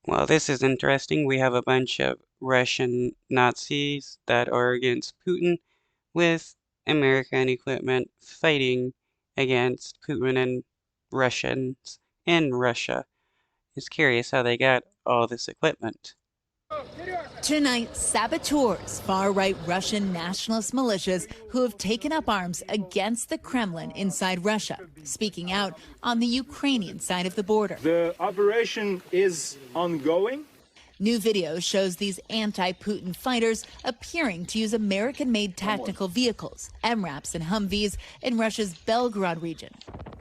Well, this is interesting. We have a bunch of Russian Nazis that are against Putin with American equipment fighting against Putin and Russians in Russia. It's curious how they got all this equipment. Tonight, saboteurs, far-right Russian nationalist militias who have taken up arms against the Kremlin inside Russia, speaking out on the Ukrainian side of the border. The operation is ongoing. New video shows these anti-Putin fighters appearing to use American-made tactical vehicles, MRAPs and Humvees, in Russia's Belgorod region.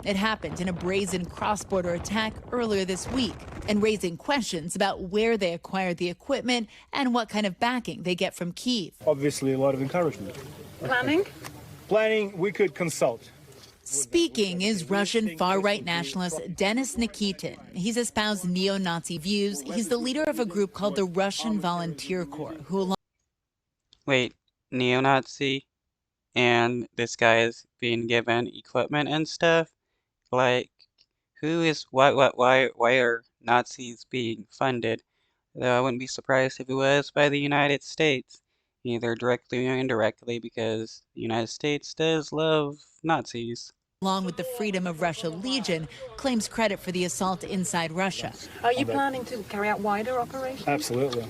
It happened in a brazen cross-border attack earlier this week, and raising questions about where they acquired the equipment and what kind of backing they get from Kyiv. Obviously, a lot of encouragement. Planning, we could consult. Speaking is Russian far-right nationalist Denis Nikitin. He's espoused neo-Nazi views. He's the leader of a group called the Russian Volunteer Corps, who... Wait, neo-Nazi? And this guy is being given equipment and stuff? Like, why are Nazis being funded? Though I wouldn't be surprised if it was by the United States, either directly or indirectly, because the United States does love Nazis. Along with the Freedom of Russia Legion, claims credit for the assault inside Russia. Are you planning to carry out wider operations? Absolutely.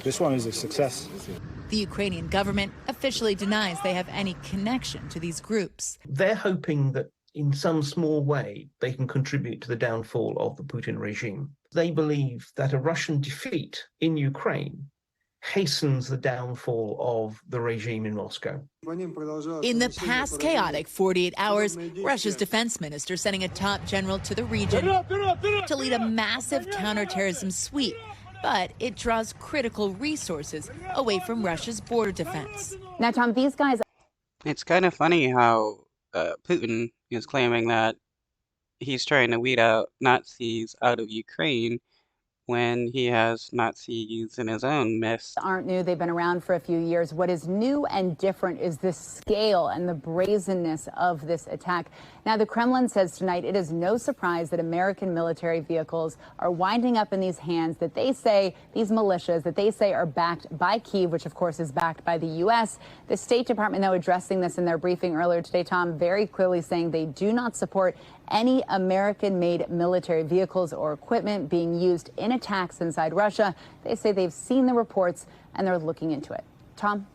This one is a success. The Ukrainian government officially denies they have any connection to these groups. They're hoping that in some small way they can contribute to the downfall of the Putin regime. They believe that a Russian defeat in Ukraine hastens the downfall of the regime in Moscow. In the past chaotic 48 hours, Russia's defense minister sending a top general to the region to lead a massive counterterrorism sweep. But it draws critical resources away from Russia's border defense. Now, Tom, these guys... It's kind of funny how Putin is claiming that he's trying to weed out Nazis out of Ukraine when he has Nazis in his own midst. Aren't new. They've been around for a few years. What is new and different is the scale and the brazenness of this attack. Now, the Kremlin says tonight it is no surprise that American military vehicles are winding up in these hands that they say, these militias that they say are backed by Kyiv, which of course is backed by the U.S. The State Department, though, addressing this in their briefing earlier today, Tom, very clearly saying they do not support any American-made military vehicles or equipment being used in attacks inside Russia. They say they've seen the reports and they're looking into it. Tom?